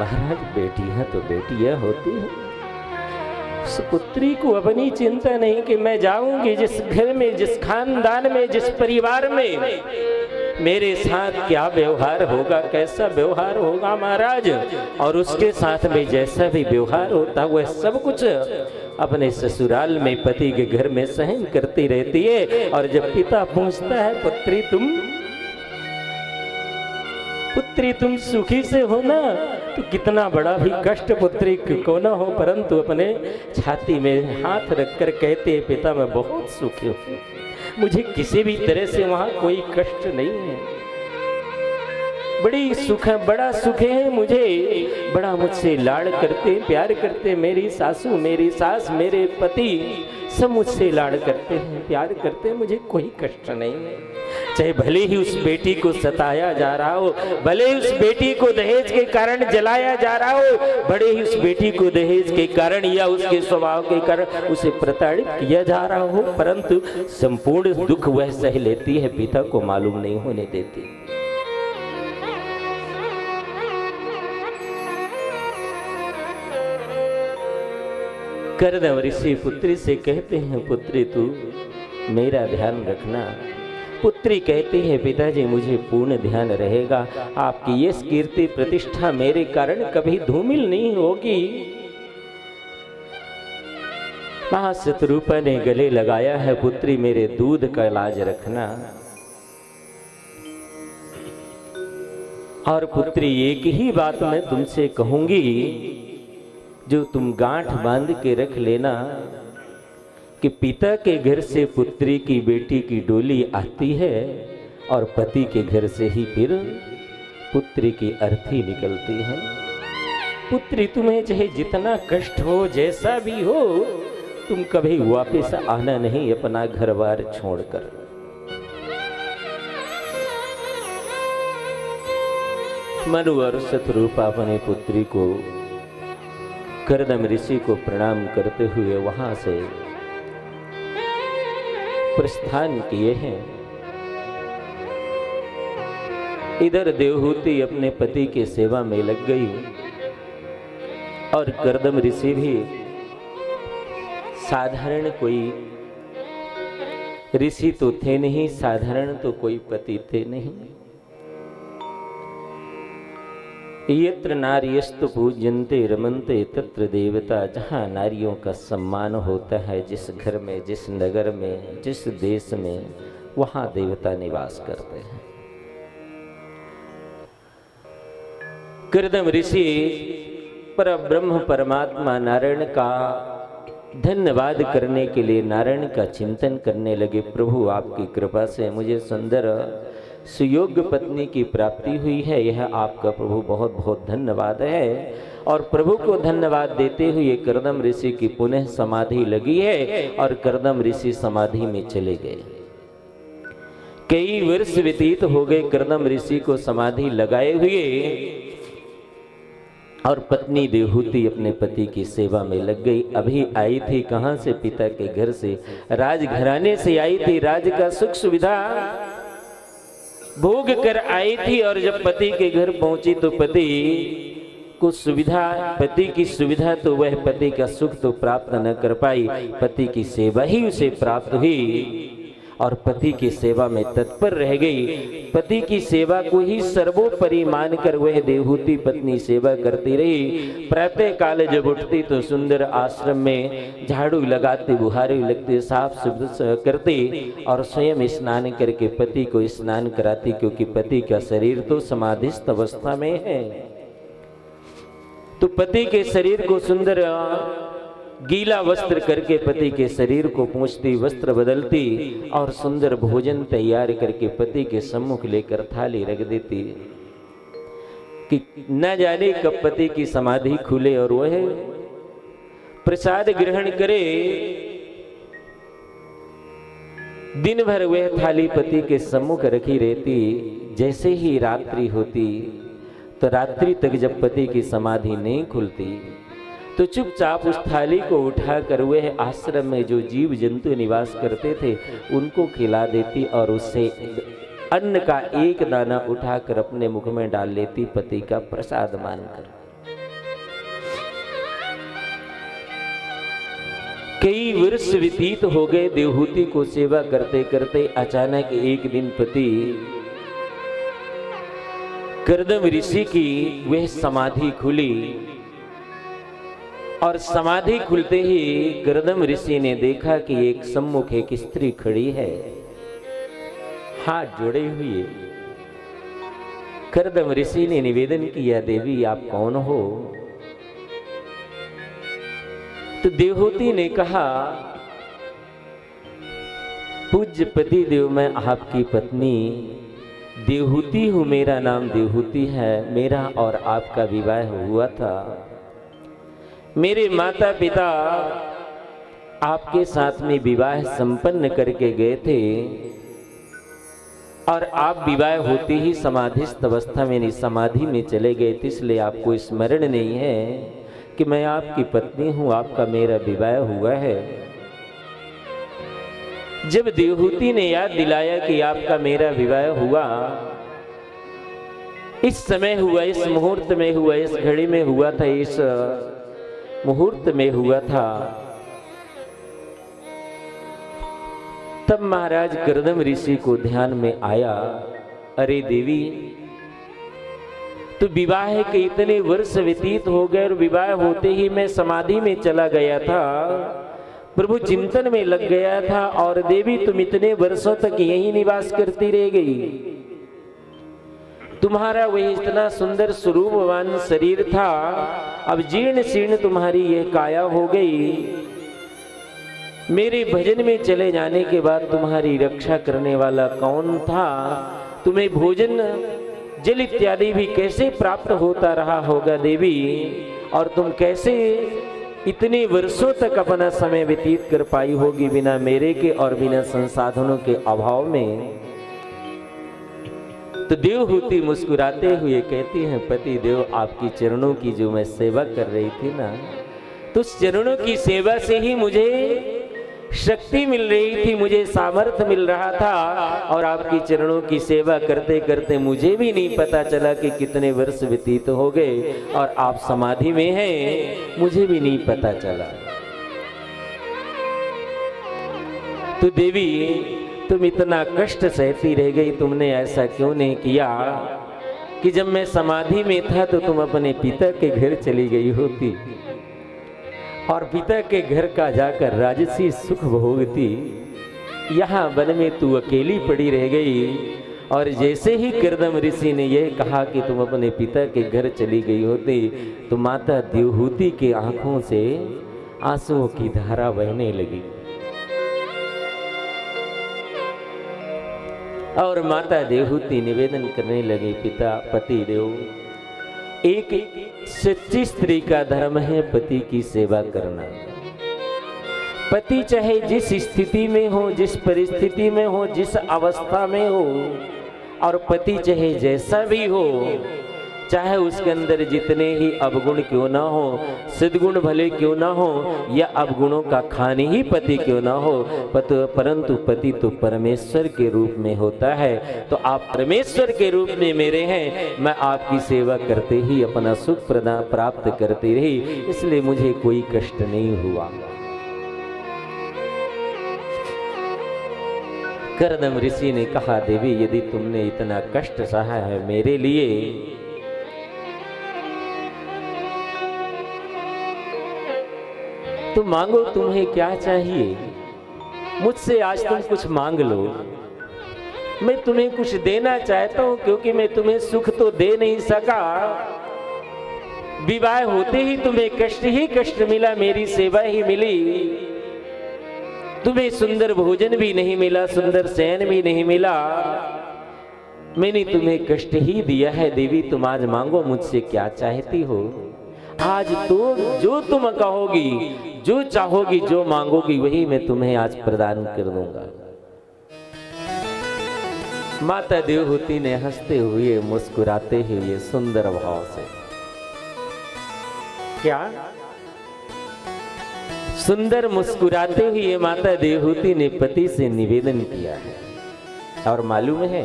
महाराज बेटियां तो बेटियां होती हैं। उस पुत्री को अपनी चिंता नहीं कि मैं जाऊंगी जिस घर में, जिस खानदान में, जिस परिवार में मेरे साथ क्या व्यवहार होगा, कैसा व्यवहार होगा महाराज, और उसके साथ में जैसा भी व्यवहार होता वह सब कुछ अपने ससुराल में पति के घर में सहन करती रहती है। और जब पिता पूछता है पुत्री तुम सुखी से हो ना, तो कितना बड़ा भी कष्ट पुत्री को न हो, परंतु अपने छाती में हाथ रखकर कहते हैं पिता मैं बहुत सुखी हूँ, मुझे किसी भी तरह से वहां कोई कष्ट नहीं है, बड़ी सुख है, बड़ा सुख है मुझे, बड़ा मुझसे लाड़ करते प्यार करते, मेरी सासू मेरी सास मेरे पति सब मुझसे लाड़ करते हैं प्यार करते, मुझे कोई कष्ट नहीं है। चाहे भले ही उस बेटी को सताया जा रहा हो, भले ही उस बेटी को दहेज के कारण जलाया जा रहा हो, बड़े ही उस बेटी को दहेज के कारण या उसके स्वभाव के कारण उसे प्रताड़ित किया जा रहा हो, परंतु संपूर्ण दुख वह सह लेती है, पिता को मालूम नहीं होने देती। कर्दम ऋषि पुत्री से कहते हैं पुत्री तू मेरा ध्यान रखना। पुत्री कहती है पिताजी मुझे पूर्ण ध्यान रहेगा, आपकी यश कीर्ति प्रतिष्ठा मेरे कारण कभी धूमिल नहीं होगी। वहां शत्रुपा ने गले लगाया है पुत्री मेरे दूध का लाज रखना। और पुत्री एक ही बात मैं तुमसे कहूंगी जो तुम गांठ बांध के रख लेना कि पिता के घर से पुत्री की बेटी की डोली आती है और पति के घर से ही फिर पुत्री की अर्थी निकलती है। पुत्री तुम्हें चाहे जितना कष्ट हो जैसा भी हो, तुम कभी वापस आना नहीं अपना घर बार छोड़कर। मनु और शत्रुपा अपने पुत्री को कर्दम ऋषि को प्रणाम करते हुए वहां से प्रस्थान किए हैं। इधर देवहूति अपने पति के सेवा में लग गई और कर्दम ऋषि भी साधारण कोई ऋषि तो थे नहीं, साधारण तो कोई पति थे नहीं। यत्र नार्यस्तु पूज्यन्ते रमन्ते तत्र देवता, जहाँ नारियों का सम्मान होता है, जिस घर में, जिस नगर में, जिस देश में, वहाँ देवता निवास करते हैं। कर्दम ऋषि परब्रह्म परमात्मा नारायण का धन्यवाद करने के लिए नारायण का चिंतन करने लगे। प्रभु आपकी कृपा से मुझे सुंदर सुयोग्य पत्नी की प्राप्ति हुई है, यह आपका प्रभु बहुत बहुत धन्यवाद है। और प्रभु को धन्यवाद देते हुए कर्दम ऋषि की पुनः समाधि लगी है और कर्दम ऋषि समाधि में चले गए। कई वर्ष व्यतीत हो गए कर्दम ऋषि को समाधि लगाए हुए और पत्नी देवहूति अपने पति की सेवा में लग गई। अभी आई थी कहां से? पिता के घर से, राजघराने से आई थी। राज का सुख सुविधा भोग कर आई थी और जब पति के घर पहुंची तो पति को सुविधा, पति की सुविधा तो वह पति का सुख तो प्राप्त न कर पाई, पति की सेवा ही उसे प्राप्त हुई और पति की सेवा में तत्पर रह गई। पति की सेवा को ही सर्वोपरि मानकर वह देवहूति पत्नी सेवा करती रही। प्रातः काल जब उठती तो सुंदर आश्रम में झाड़ू लगाती, बुहारी लगती, साफ सुथरा करती और स्वयं स्नान करके पति को स्नान कराती, क्योंकि पति का शरीर तो समाधिस्थ अवस्था में है। तो पति के शरीर को सुंदर गीला वस्त्र करके पति के शरीर को पोंछती, वस्त्र बदलती और सुंदर भोजन तैयार करके पति के सम्मुख लेकर थाली रख देती कि न जाने कब पति की समाधि खुले और वह प्रसाद ग्रहण करे। दिन भर वह थाली पति के सम्मुख रखी रहती। जैसे ही रात्रि होती तो रात्रि तक जब पति की समाधि नहीं खुलती तो चुपचाप उस थाली को उठाकर वह आश्रम में जो जीव जंतु निवास करते थे उनको खिला देती और उससे अन्न का एक दाना उठाकर अपने मुख में डाल लेती, पति का प्रसाद मानकर। कई वर्ष व्यतीत हो गए देवहूति को सेवा करते करते। अचानक एक दिन पति कर्दम ऋषि की वह समाधि खुली और समाधि खुलते ही कर्दम ऋषि ने देखा कि एक सम्मुख एक स्त्री खड़ी है, हाथ जोड़े हुए। कर्दम ऋषि ने निवेदन किया, देवी आप कौन हो? तो देवहूति ने कहा, पूज्य पति देव, मैं आपकी पत्नी देवहूति हूं, मेरा नाम देवहूति है। मेरा और आपका विवाह हुआ था। मेरे माता पिता आपके साथ में विवाह संपन्न करके गए थे और आप विवाह होते ही समाधिस्थ अवस्था में समाधि में चले गए थे, इसलिए आपको स्मरण नहीं है कि मैं आपकी पत्नी हूं, आपका मेरा विवाह हुआ है। जब देवहूति ने याद दिलाया कि आपका मेरा विवाह हुआ, इस समय हुआ, इस मुहूर्त में हुआ, इस घड़ी में हुआ था, इस मुहूर्त में हुआ था, तब महाराज कर्दम ऋषि को ध्यान में आया, अरे देवी, तो विवाह के इतने वर्ष व्यतीत हो गए और विवाह होते ही मैं समाधि में चला गया था, प्रभु चिंतन में लग गया था, और देवी तुम इतने वर्षों तक यहीं निवास करती रह गई। तुम्हारा वही इतना सुंदर स्वरूपवान शरीर था, अब जीर्ण शीर्ण तुम्हारी यह काया हो गई। मेरे भजन में चले जाने के बाद तुम्हारी रक्षा करने वाला कौन था? तुम्हें भोजन जल इत्यादि भी कैसे प्राप्त होता रहा होगा देवी, और तुम कैसे इतने वर्षों तक अपना समय व्यतीत कर पाई होगी बिना मेरे के और बिना संसाधनों के अभाव में? तो देवहूति मुस्कुराते हुए कहती हैं, पति देव, आपकी चरणों की जो मैं सेवा कर रही थी ना, तो उस चरणों की सेवा से ही मुझे शक्ति मिल रही थी, मुझे सामर्थ्य मिल रहा था, और आपकी चरणों की सेवा करते करते मुझे भी नहीं पता चला कि कितने वर्ष व्यतीत हो गए और आप समाधि में हैं, मुझे भी नहीं पता चला। तो देवी, तुम इतना कष्ट सहती रह गई, तुमने ऐसा क्यों नहीं किया कि जब मैं समाधि में था तो तुम अपने पिता के घर चली गई होती और पिता के घर का जाकर राजसी सुख भोगती। यहाँ वन में तू अकेली पड़ी रह गई, और जैसे ही कर्दम ऋषि ने यह कहा कि तुम अपने पिता के घर चली गई होती, तो माता देवहूति के आंखों से आंसुओं की धारा बहने लगी। और माता देवहूति निवेदन करने लगी, पिता पति देव, एक सच्ची स्त्री का धर्म है पति की सेवा करना। पति चाहे जिस स्थिति में हो, जिस परिस्थिति में हो, जिस अवस्था में हो, और पति चाहे जैसा भी हो, चाहे उसके अंदर जितने ही अवगुण क्यों ना हो, सद्गुण भले क्यों ना हो, या अवगुणों का खानी ही पति क्यों ना हो, परंतु पति तो परमेश्वर के रूप में होता है। तो आप परमेश्वर के रूप में मेरे हैं, मैं आपकी सेवा करते ही अपना सुख प्रदान प्राप्त करती रही, इसलिए मुझे कोई कष्ट नहीं हुआ। कर्दम ऋषि ने कहा, देवी, यदि तुमने इतना कष्ट सहा है मेरे लिए, तो मांगो, तुम्हें क्या चाहिए? मुझसे आज तुम कुछ मांग लो, मैं तुम्हें कुछ देना चाहता हूं, क्योंकि मैं तुम्हें सुख तो दे नहीं सका। विवाह होते ही तुम्हें कष्ट ही कष्ट मिला, मेरी सेवा ही मिली। तुम्हें सुंदर भोजन भी नहीं मिला, सुंदर शयन भी नहीं मिला, मैंने तुम्हें कष्ट ही दिया है। देवी, तुम आज मांगो, मुझसे क्या चाहती हो? आज तो जो तुम कहोगी, जो चाहोगी, जो मांगोगी, वही मैं तुम्हें आज प्रदान कर दूंगा। माता देवहूति ने हंसते हुए, मुस्कुराते हुए, सुंदर भाव से, क्या सुंदर मुस्कुराते हुए माता देवहूति ने पति से निवेदन किया है। और मालूम है,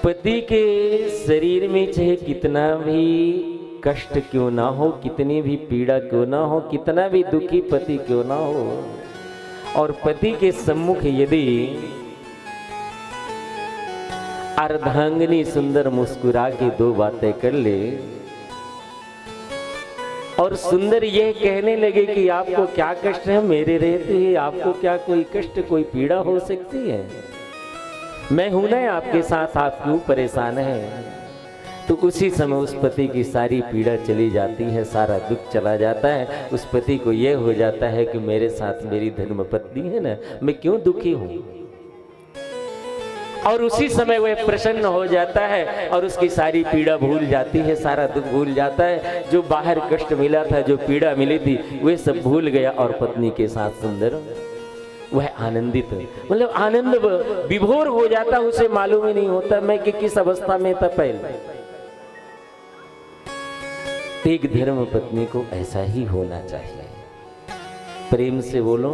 पति के शरीर में चाहे कितना भी कष्ट क्यों ना हो, कितनी भी पीड़ा क्यों ना हो, कितना भी दुखी पति क्यों ना हो, और पति के सम्मुख यदि अर्धांगिनी सुंदर मुस्कुरा के दो बातें कर ले और सुंदर यह कहने लगे कि आपको क्या कष्ट है, मेरे रहते ही आपको क्या कोई कष्ट कोई पीड़ा हो सकती है, मैं हूं ना आपके साथ, आप क्यों परेशान हैं, तो उसी समय उस पति की सारी पीड़ा चली जाती है, सारा दुख चला जाता है। उस पति को यह हो जाता है कि मेरे साथ मेरी धर्मपत्नी है ना, मैं क्यों दुखी हूं, और उसी समय वह प्रसन्न हो जाता है और उसकी सारी पीड़ा भूल जाती है, सारा दुख भूल जाता है, जो बाहर कष्ट मिला था, जो पीड़ा मिली थी, वह सब भूल गया और पत्नी के साथ सुंदर वह आनंदित, मतलब आनंद विभोर हो जाता, उसे मालूम ही नहीं होता मैं कि किस अवस्था में था पहले। एक धर्म पत्नी को ऐसा ही होना चाहिए। प्रेम से बोलो।